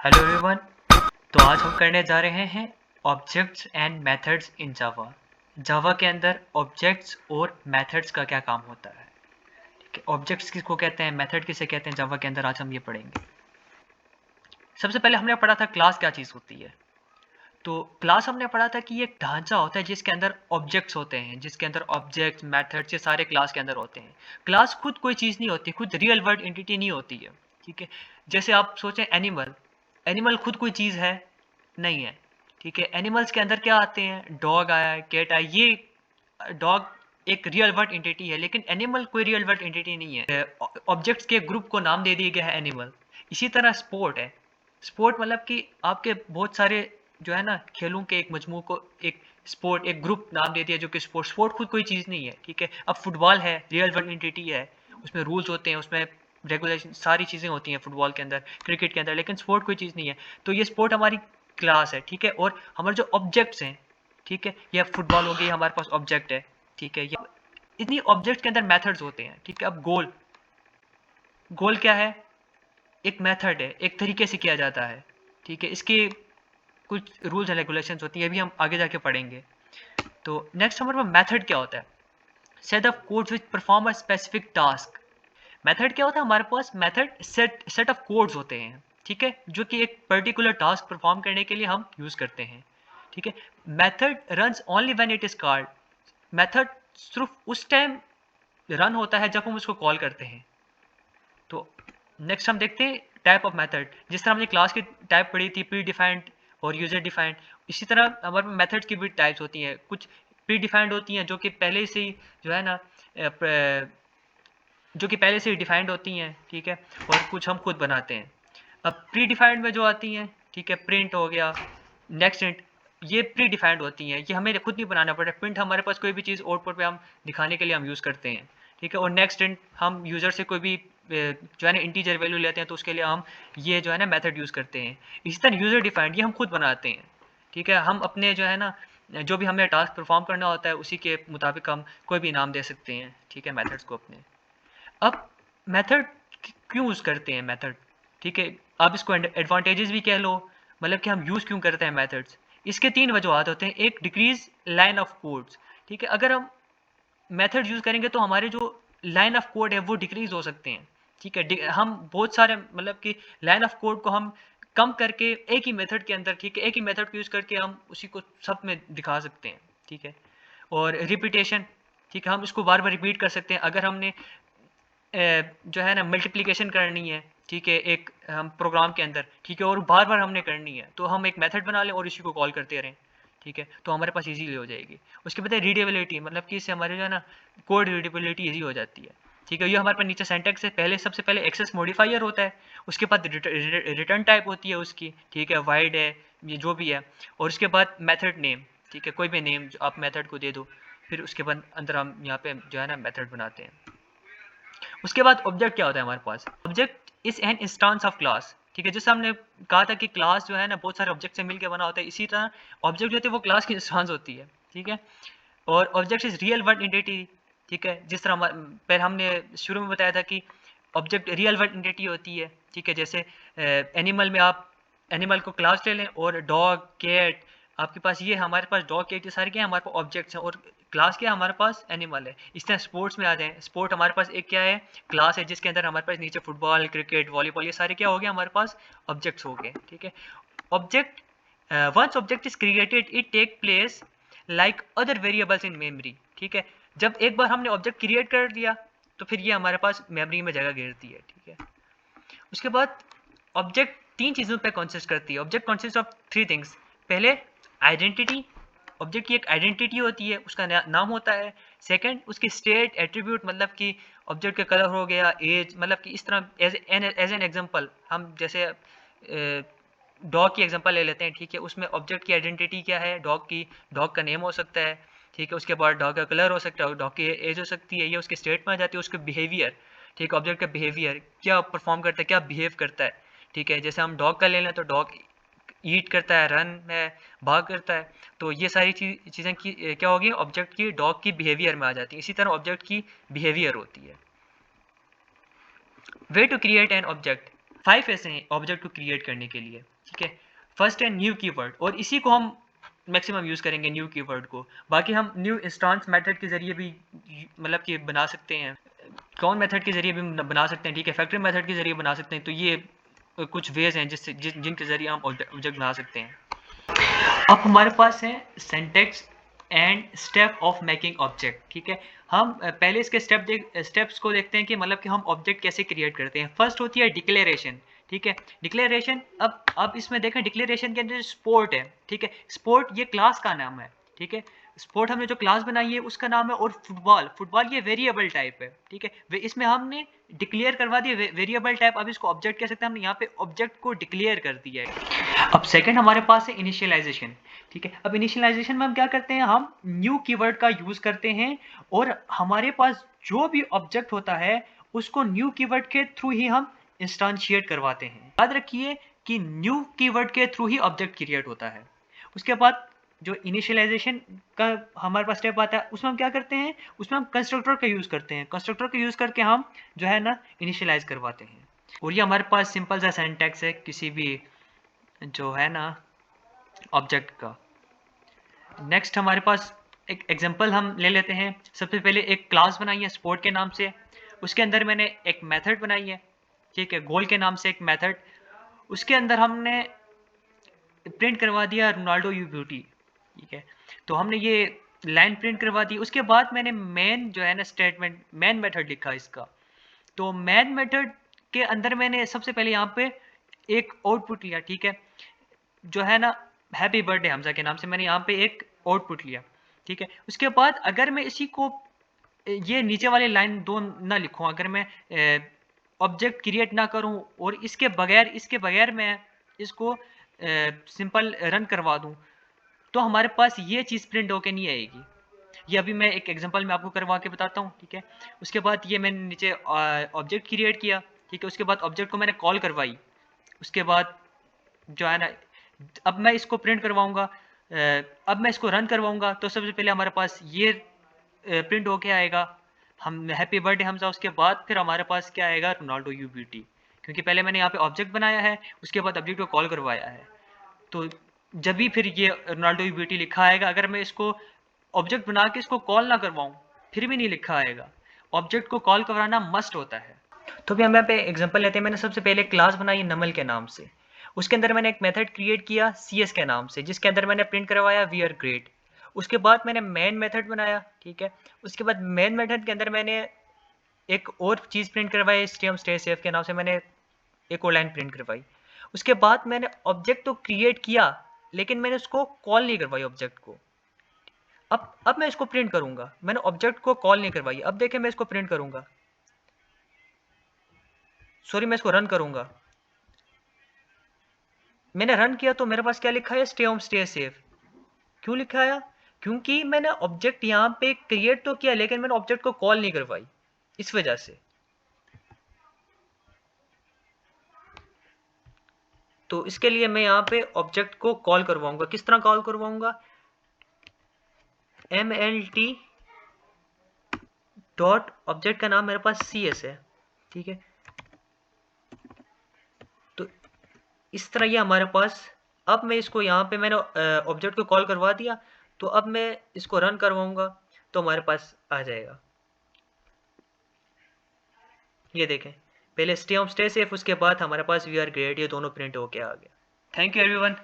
Hello everyone. तो आज हम करने जा रहे हैं ऑब्जेक्ट्स एंड मेथड्स इन जावा। जावा के अंदर ऑब्जेक्ट्स और मेथड्स का क्या काम होता है। ठीक है, ऑब्जेक्ट्स किसको कहते हैं, मेथड किसे कहते हैं, जावा के अंदर आज हम ये पढ़ेंगे। सबसे पहले हमने पढ़ा था क्लास क्या चीज़ होती है। तो क्लास हमने पढ़ा था कि ये एक ढांचा होता है जिसके अंदर ऑब्जेक्ट्स होते हैं, जिसके अंदर ऑब्जेक्ट्स मेथड्स ये सारे क्लास के अंदर होते हैं। क्लास खुद कोई चीज़ नहीं होती, खुद रियल वर्ल्ड एंटिटी नहीं होती है। ठीक है, जैसे आप सोचें एनिमल, एनिमल खुद कोई चीज़ है नहीं है। ठीक है, एनिमल्स के अंदर क्या आते हैं, डॉग आया, कैट आया, ये डॉग एक रियल वर्ल्ड एंटिटी है, लेकिन एनिमल कोई रियल वर्ल्ड एंटिटी नहीं है। ऑब्जेक्ट्स के ग्रुप को नाम दे दिया गया है एनिमल। इसी तरह स्पोर्ट है। स्पोर्ट मतलब कि आपके बहुत सारे जो है ना खेलों के एक मजमू को एक स्पोर्ट एक ग्रुप नाम दे दिया जो कि स्पोर्ट स्पोर्ट खुद कोई चीज़ नहीं है। ठीक है, अब फुटबॉल है, रियल वर्ल्ड एंटिटी है, उसमें रूल्स होते हैं, उसमें रेगुलेशन सारी चीज़ें होती हैं फुटबॉल के अंदर, क्रिकेट के अंदर, लेकिन स्पोर्ट कोई चीज़ नहीं है। तो ये स्पोर्ट हमारी क्लास है। ठीक है, और हमारे जो ऑब्जेक्ट्स हैं, ठीक है, यह फुटबॉल हो गई, हमारे पास ऑब्जेक्ट है। ठीक है, ये इतनी ऑब्जेक्ट के अंदर मेथड्स होते हैं। ठीक है, अब गोल, गोल क्या है, एक मेथड है, एक तरीके से किया जाता है। ठीक है, इसके कुछ रूल्स एंड रेगुलेशंस होती है, भी हम आगे जाके पढ़ेंगे। तो नेक्स्ट हमारे पास मेथड क्या होता है, set of codes which perform a specific task. Method क्या होता है, हमारे पास मेथड सेट ऑफ कोड्स होते हैं। ठीक है, जो कि एक पर्टिकुलर टास्क परफॉर्म करने के लिए हम यूज करते हैं। ठीक है, method runs only when it is called. Method सिर्फ उस टाइम रन होता है जब हम उसको कॉल करते हैं। तो नेक्स्ट हम देखते हैं टाइप ऑफ मेथड। जिस तरह हमने क्लास की टाइप पढ़ी थी, प्री डिफाइंड और यूजर डिफाइंड, इसी तरह हमारे मेथड्स की भी टाइप्स होती हैं। कुछ प्री डिफाइंड होती हैं जो कि पहले से ही जो है ना जो कि पहले से ही डिफाइंड होती हैं। ठीक है, और कुछ हम खुद बनाते हैं। अब प्री डिफाइंड में जो आती हैं, ठीक है, प्रिंट हो गया, नेक्स्ट इंट, ये प्री डिफाइंड होती हैं, ये हमें खुद नहीं बनाना पड़ता। प्रिंट हमारे पास कोई भी चीज़ आउटपुट पे हम दिखाने के लिए हम यूज़ करते हैं। ठीक है, और नेक्स्ट इंट हम यूज़र से कोई भी जो है ना इंटीजर वैल्यू लेते हैं, तो उसके लिए हम ये जो है ना मेथड यूज़ करते हैं। इसी तरह यूज़र डिफाइंड, ये हम खुद बनाते हैं। ठीक है, हम अपने जो है ना जो भी हमें टास्क परफॉर्म करना होता है उसी के मुताबिक हम कोई भी नाम दे सकते हैं। ठीक है, मेथड्स को अपने। अब मेथड क्यों यूज़ करते हैं मेथड। ठीक है, आप इसको एडवांटेजेस भी कह लो, मतलब कि हम यूज़ क्यों करते हैं मेथड्स। इसके तीन वजूहत होते हैं। एक, डिक्रीज लाइन ऑफ कोड्स। ठीक है, अगर हम मेथड यूज़ करेंगे तो हमारे जो लाइन ऑफ कोड है वो डिक्रीज हो सकते हैं। ठीक है, हम बहुत सारे मतलब कि लाइन ऑफ कोड को हम कम करके एक ही मेथड के अंदर, ठीक है, एक ही मेथड को यूज़ करके हम उसी को सब में दिखा सकते हैं। ठीक है, और रिपीटेशन, ठीक है, हम इसको बार बार रिपीट कर सकते हैं। अगर हमने जो है ना मल्टीप्लिकेशन करनी है, ठीक है, एक हम प्रोग्राम के अंदर, ठीक है, और बार बार हमने करनी है, तो हम एक मेथड बना लें और इसी को कॉल करते रहें। ठीक है, तो हमारे पास इजीली हो जाएगी। उसके बाद है रीडेबिलिटी, मतलब कि इससे हमारे जो है ना कोड रीडेबिलिटी ईजी हो जाती है। ठीक है, ये हमारे पास नीचे सिंटैक्स है। पहले सबसे पहले एक्सेस मॉडिफायर होता है, उसके बाद रिटर्न टाइप होती है उसकी। ठीक है, वाइड है, ये जो भी है, और उसके बाद मेथड नेम। ठीक है, कोई भी नेम आप मेथड को दे दो, फिर उसके बाद अंदर हम यहाँ पे जो है ना मेथड बनाते हैं। उसके बाद ऑब्जेक्ट क्या होता है हमारे पास, object is an instance of class. ठीक है, जैसे हमने कहा था कि क्लास जो है ना बहुत सारे ऑब्जेक्ट से मिलकर बना होता है, इसी तरह ऑब्जेक्ट जो होती है वो क्लास की इंस्टांस होती है। ठीक है, और object is real world entity. ठीक है, जिस तरह पहले हमने शुरू में बताया था कि ऑब्जेक्ट रियल वर्ल्ड एंटिटी होती है। ठीक है, जैसे एनिमल में आप एनिमल को क्लास ले लें, और डॉग, कैट, आपके पास ये हमारे पास डॉग, कैट, ये सारे क्या है हमारे पास ऑब्जेक्ट्स हैं, और क्लास क्या है हमारे पास, एनिमल है। इस तरह स्पोर्ट्स में आ जाए, स्पोर्ट हमारे पास एक क्या है, क्लास है, जिसके अंदर हमारे पास नीचे फुटबॉल, क्रिकेट, वॉलीबॉल, ये सारे क्या हो गए हमारे पास, ऑब्जेक्ट्स हो गए। ठीक है, object, once object is created it take place like other variables in memory. ठीक है, जब एक बार हमने ऑब्जेक्ट क्रिएट कर दिया तो फिर ये हमारे पास मेमोरी में जगह घेरती है। ठीक है, उसके बाद ऑब्जेक्ट तीन चीज़ों पे कॉन्सिस्ट करती है। Object consist of three things. पहले, आइडेंटिटी, ऑब्जेक्ट की एक आइडेंटिटी होती है, उसका नाम होता है। सेकंड, उसकी स्टेट, एट्रीब्यूट, मतलब कि ऑब्जेक्ट का कलर हो गया, एज, मतलब कि इस तरह एज एन एग्जांपल हम जैसे डॉग की एग्जांपल ले लेते हैं। ठीक है, उसमें ऑब्जेक्ट की आइडेंटिटी क्या है, डॉग की, डॉग का नेम हो सकता है। ठीक है, उसके बाद डॉग का कलर हो सकता है, डॉग की एज हो सकती है, ये उसके स्टेट में आ जाती है। उसके बिहेवियर, ठीक है, ऑब्जेक्ट का बिहेवियर क्या परफॉर्म करता है, क्या बिहेव करता है। ठीक है, जैसे हम डॉग का ले लें तो डॉग ईट करता है, रन है, भाग करता है। तो ये सारी चीज़ें की क्या होगी, ऑब्जेक्ट की डॉग की बिहेवियर में आ जाती है। इसी तरह ऑब्जेक्ट की बिहेवियर होती है। Way to create an object, 5 ऐसे हैं ऑब्जेक्ट को क्रिएट करने के लिए, ठीक है। फर्स्ट है न्यू कीवर्ड, और इसी को हम मैक्सिमम यूज़ करेंगे न्यू कीवर्ड को। बाकी हम न्यू इंस्टेंस मेथड के ज़रिए भी मतलब कि बना सकते हैं, कौन मेथड के ज़रिए भी बना सकते हैं, ठीक है, फैक्ट्री मेथड के ज़रिए बना सकते हैं। तो ये कुछ वेज हैं जिनके ज़रिए हम ऑब्जेक्ट बना सकते हैं। अब हमारे पास है syntax and step of making object, ठीक है। हम पहले इसके स्टेप्स को देखते हैं कि मतलब कि हम ऑब्जेक्ट कैसे क्रिएट करते हैं। फर्स्ट होती है डिक्लेरेशन, ठीक है। डिक्लेरेशन, अब इसमें देखें डिक्लेरेशन के अंदर स्पोर्ट है, ठीक है। स्पोर्ट ये क्लास का नाम है, ठीक है। स्पोर्ट हमने जो क्लास बनाई है उसका नाम है, और फुटबॉल ये वेरिएबल टाइप है, ठीक है। इसमें हमने डिक्लेयर करवा दिया वेरिएबल टाइप, अब इसको ऑब्जेक्ट कह सकते हैं। हमने यहाँ पे ऑब्जेक्ट को डिक्लेयर कर दिया है। अब सेकंड हमारे पास है इनिशियलाइजेशन, ठीक है। अब इनिशियलाइजेशन में हम क्या करते हैं, हम न्यू कीवर्ड का यूज करते हैं, और हमारे पास जो भी ऑब्जेक्ट होता है उसको न्यू कीवर्ड के थ्रू ही हम इंस्टेंशिएट करवाते हैं। याद रखिए कि न्यू कीवर्ड के थ्रू ही ऑब्जेक्ट क्रिएट होता है। उसके बाद जो इनिशियलाइजेशन का हमारे पास स्टेप आता है, उसमें हम क्या करते हैं, उसमें हम कंस्ट्रक्टर का यूज करते हैं। कंस्ट्रक्टर का यूज करके हम जो है ना इनिशियलाइज करवाते हैं। और ये हमारे पास सिंपल सा सिंटैक्स है किसी भी जो है ना ऑब्जेक्ट का। नेक्स्ट हमारे पास एक एग्जांपल हम ले लेते हैं। सबसे पहले एक क्लास बनाई है स्पोर्ट के नाम से, उसके अंदर मैंने एक मेथड बनाई है, ठीक है, गोल के नाम से एक मेथड। उसके अंदर हमने प्रिंट करवा दिया रोनाल्डो यू ब्यूटी, ठीक है। तो हमने ये लाइन प्रिंट करवा दी। उसके बाद मैंने मेन जो है ना स्टेटमेंट, मेन मेथड लिखा इसका। तो मेन मेथड के अंदर मैंने सबसे पहले यहाँ पे एक आउटपुट लिया, ठीक है, जो है ना हैप्पी बर्थडे हमजा के नाम से मैंने यहाँ पे एक आउटपुट लिया, ठीक है। उसके बाद अगर मैं इसी को ये नीचे वाली लाइन दो ना लिखूं, अगर मैं ऑब्जेक्ट क्रिएट ना करूं और इसके बगैर मैं इसको सिंपल रन करवा दूं, तो हमारे पास ये चीज़ प्रिंट होके नहीं आएगी। ये अभी मैं एक एग्जांपल में आपको करवा के बताता हूँ, ठीक है। उसके बाद ये मैंने नीचे ऑब्जेक्ट क्रिएट किया, ठीक है। उसके बाद ऑब्जेक्ट को मैंने कॉल करवाई। उसके बाद जो है ना अब मैं इसको प्रिंट करवाऊंगा, अब मैं इसको रन करवाऊंगा, तो सबसे पहले हमारे पास ये प्रिंट होके आएगा हम हैप्पी बर्थडे हमजा। उसके बाद फिर हमारे पास क्या आएगा, रोनाल्डो यूबीटी, क्योंकि पहले मैंने यहाँ पे ऑब्जेक्ट बनाया है, उसके बाद ऑब्जेक्ट को कॉल करवाया है। तो जब भी फिर ये रोनाल्डो यूबीटी लिखा आएगा, अगर मैं इसको ऑब्जेक्ट बना के इसको कॉल ना करवाऊं फिर भी नहीं लिखा आएगा। ऑब्जेक्ट को कॉल करवाना मस्ट होता है। तो भी हम यहाँ पे एग्जांपल लेते हैं। मैंने सबसे पहले क्लास बनाई नमल के नाम से, उसके अंदर मैंने एक मेथड क्रिएट किया CS के नाम से, जिसके अंदर मैंने प्रिंट करवाया वी आर ग्रेट। उसके बाद मैंने मेन मेथड बनाया, ठीक है। उसके बाद मेन मेथड के अंदर मैंने एक और चीज़ प्रिंट करवाई स्टे सेफ के नाम से, मैंने एक और लाइन प्रिंट करवाई। उसके बाद मैंने ऑब्जेक्ट तो क्रिएट किया, लेकिन मैंने उसको कॉल नहीं करवाई ऑब्जेक्ट को। अब मैं इसको प्रिंट करूंगा, मैंने ऑब्जेक्ट को कॉल नहीं करवाई। अब देखें मैं इसको प्रिंट करूंगा, सॉरी मैं इसको रन करूंगा। मैंने रन किया तो मेरे पास क्या लिखा है, स्टे होम स्टे सेफ। क्यों लिखा है, क्योंकि मैंने ऑब्जेक्ट यहाँ पे क्रिएट तो किया, लेकिन मैंने ऑब्जेक्ट को कॉल नहीं करवाई, इस वजह से। तो इसके लिए मैं यहाँ पे ऑब्जेक्ट को कॉल करवाऊंगा। किस तरह कॉल करवाऊंगा, mlt डॉट ऑब्जेक्ट का नाम मेरे पास CS है, ठीक है। तो इस तरह ये हमारे पास, अब मैं इसको यहाँ पे मैंने ऑब्जेक्ट को कॉल करवा दिया, तो अब मैं इसको रन करवाऊंगा तो हमारे पास आ जाएगा। ये देखें, पहले स्टे होम स्टे सेफ, उसके बाद हमारे पास वी आर ग्रेट, ये दोनों प्रिंट होके आ गया। Thank you everyone.